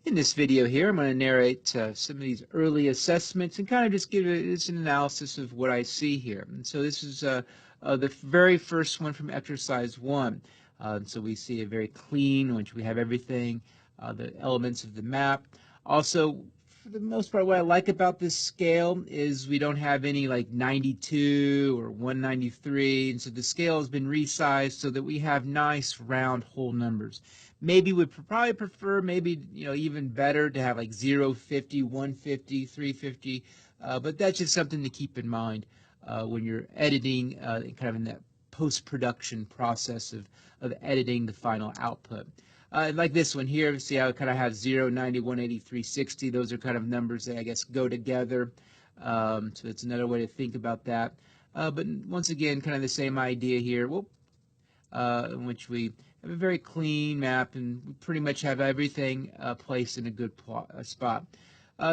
In this video here, I'm going to narrate some of these early assessments and kind of just give it's an analysis of what I see here. And so this is the very first one from exercise one. So we see a very clean, which we have everything, the elements of the map. Also, for the most part, what I like about this scale is we don't have any like 92 or 193. And so the scale has been resized so that we have nice round whole numbers. Maybe would probably prefer, maybe, even better to have like 0, 50, 150, 350. But that's just something to keep in mind when you're editing, kind of in that post-production process of editing the final output. Like this one here, see how it kind of has 0, 90, 180, 360. Those are kind of numbers that I guess go together. So that's another way to think about that. But once again, kind of the same idea here. Whoop, in which we have a very clean map and we pretty much have everything placed in a good spot.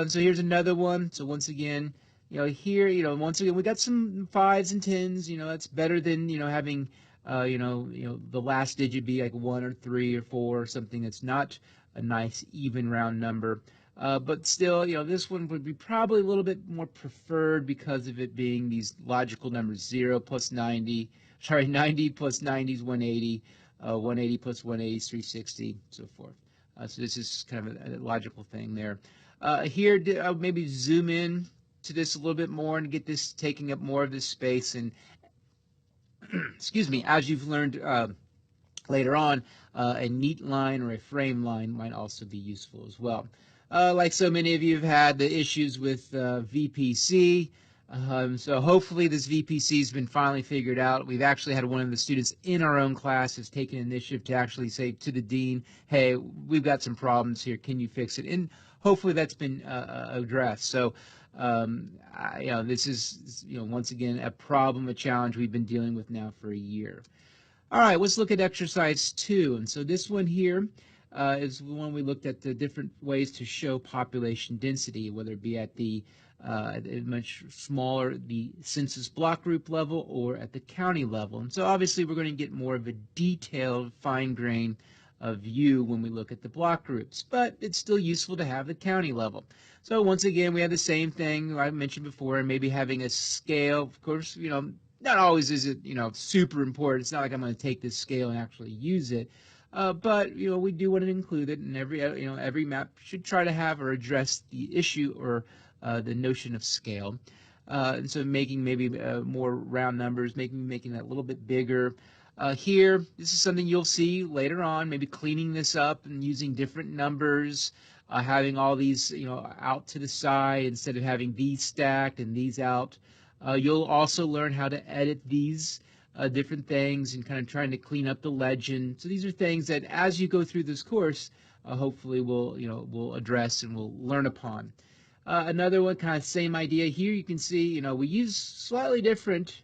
So here's another one. So once again, here, once again, we got some 5s and 10s. That's better than, having, the last digit be like 1 or 3 or 4 or something that's not a nice even round number. But still, this one would be probably a little bit more preferred because of it being these logical numbers: 0 plus 90, 90 plus 90 is 180, 180 plus 180 is 360, so forth. So this is kind of a logical thing there. Here, I'll maybe zoom in to this a little bit more and get this taking up more of this space. And excuse me, as you've learned later on, a neat line or a frame line might also be useful as well. Like so many of you have had the issues with VPC. So hopefully this VPC has been finally figured out. We've actually had one of the students in our own class has taken initiative to actually say to the dean, hey, we've got some problems here. Can you fix it? And hopefully that's been addressed. So this is, once again, a problem, a challenge we've been dealing with now for a year. All right, let's look at exercise 2. And so this one here is the one we looked at the different ways to show population density, whether it be at the much smaller, the census block group level, or at the county level. And so obviously we're going to get more of a detailed, fine-grained view when we look at the block groups, but it's still useful to have the county level. So once again, we have the same thing I mentioned before, maybe having a scale. Of course, not always is it, super important. It's not like I'm going to take this scale and actually use it. But, we do want to include it, and every map should try to have or address the issue or the notion of scale. And so making maybe more round numbers, making that a little bit bigger. Here, this is something you'll see later on, maybe cleaning this up and using different numbers, having all these, out to the side instead of having these stacked and these out. You'll also learn how to edit these different things and kind of trying to clean up the legend. So these are things that as you go through this course, hopefully we'll address and we'll learn upon. Another one, kind of same idea. Here you can see, we use slightly different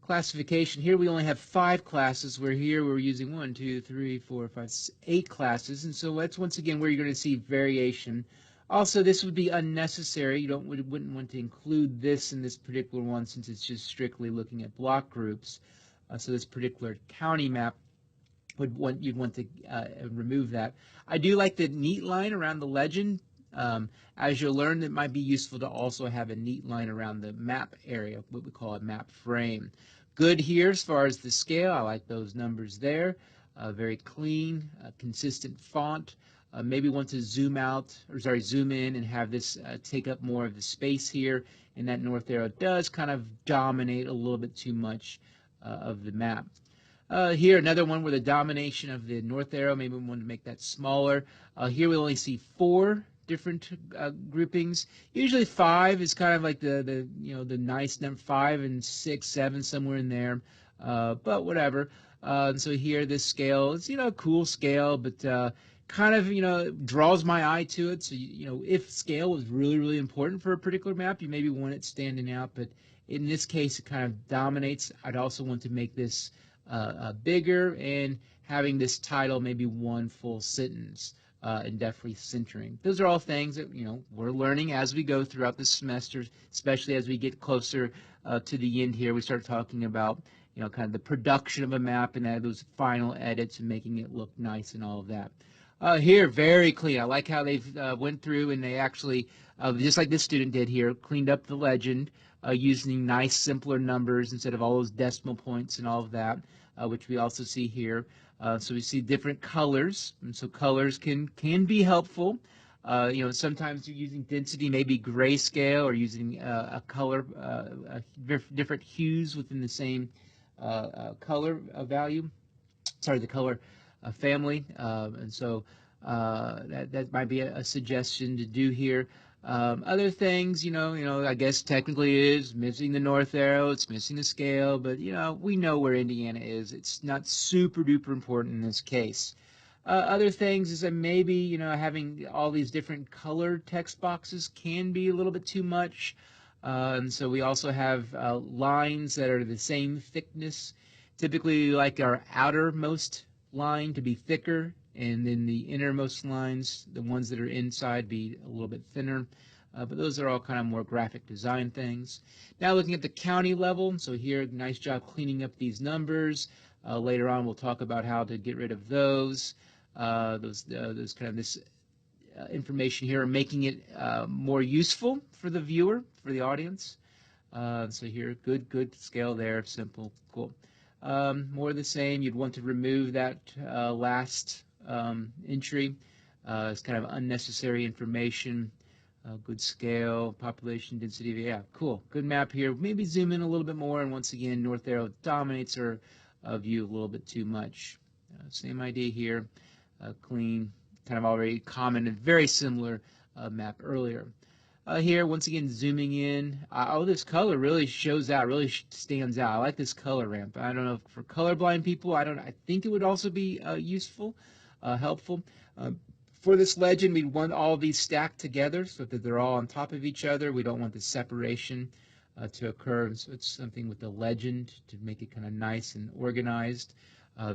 classification. Here we only have 5 classes, where here we're using 1, 2, 3, 4, 5, 8 classes. And so that's once again where you're going to see variation. Also, this would be unnecessary. You wouldn't want to include this in this particular one since it's just strictly looking at block groups. So this particular county map you'd want to remove that. I do like the neat line around the legend. As you'll learn, it might be useful to also have a neat line around the map area, what we call a map frame. Good here as far as the scale. I like those numbers there. Very clean, consistent font. Maybe want to zoom in and have this take up more of the space here. And that north arrow does kind of dominate a little bit too much of the map. Here, another one where the domination of the north arrow, maybe we want to make that smaller. Here we only see 4 different groupings. Usually 5 is kind of like the nice number, 5 and 6, 7, somewhere in there. But whatever. So here, this scale is, a cool scale, but kind of, draws my eye to it. So, if scale was really, really important for a particular map, you maybe want it standing out. But in this case, it kind of dominates. I'd also want to make this bigger and having this title maybe one full sentence. And definitely centering. Those are all things that we're learning as we go throughout the semester, especially as we get closer to the end here. We start talking about kind of the production of a map and those final edits and making it look nice and all of that. Here, very clean. I like how they've went through and they actually, just like this student did here, cleaned up the legend using nice, simpler numbers instead of all those decimal points and all of that, which we also see here. So we see different colors, and so colors can be helpful. Sometimes you're using density, maybe grayscale, or using a color, different hues within the same color value. Sorry, the color family, and so that might be a suggestion to do here. Other things, I guess technically it is missing the north arrow, it's missing the scale, but we know where Indiana is. It's not super duper important in this case. Other things is that maybe having all these different colored text boxes can be a little bit too much. And so we also have lines that are the same thickness. Typically, we like our outermost line to be thicker, and then the innermost lines, the ones that are inside, be a little bit thinner. But those are all kind of more graphic design things. Now looking at the county level, so here, nice job cleaning up these numbers. Later on, we'll talk about how to get rid of those. Those kind of this information here, making it more useful for the viewer, for the audience. So here, good scale there, simple, cool. More of the same, you'd want to remove that last entry. It's kind of unnecessary information. Good scale, population density, yeah, cool. Good map here. Maybe zoom in a little bit more, and once again, north arrow dominates our view a little bit too much. Same idea here, clean, kind of already commented, very similar map earlier. Here, once again, zooming in. Oh, this color really shows out, really stands out. I like this color ramp. I don't know, for colorblind people, I think it would also be useful, helpful. For this legend, we want all these stacked together so that they're all on top of each other. We don't want the separation to occur. So it's something with the legend to make it kind of nice and organized.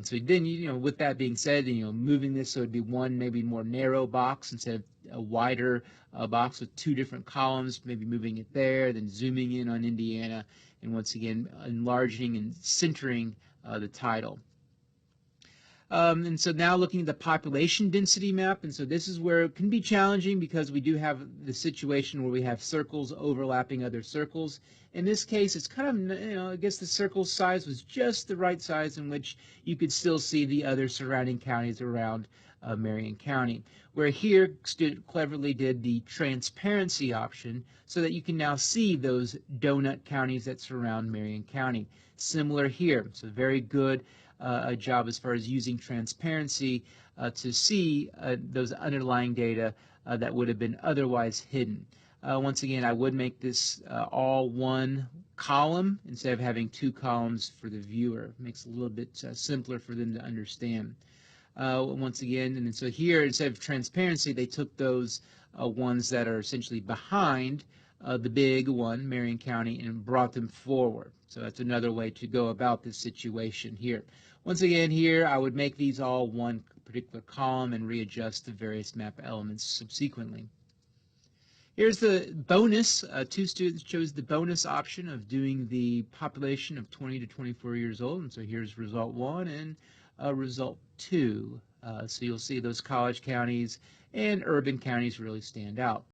So then, with that being said, moving this so it'd be one maybe more narrow box instead of a wider box with two different columns, maybe moving it there, then zooming in on Indiana, and once again, enlarging and centering the title. And so now looking at the population density map, and so this is where it can be challenging because we do have the situation where we have circles overlapping other circles. In this case, it's kind of, I guess the circle size was just the right size in which you could still see the other surrounding counties around Marion County. Where here, student cleverly did the transparency option so that you can now see those donut counties that surround Marion County. Similar here, so very good. A job as far as using transparency to see those underlying data that would have been otherwise hidden. Once again, I would make this all one column instead of having two columns for the viewer. It makes it a little bit simpler for them to understand. Once again, and so here, instead of transparency, they took those ones that are essentially behind the big one, Marion County, and brought them forward. So that's another way to go about this situation here. Once again, here I would make these all one particular column and readjust the various map elements subsequently. Here's the bonus. Two students chose the bonus option of doing the population of 20 to 24 years old, and so here's result 1 and result 2. So you'll see those college counties and urban counties really stand out.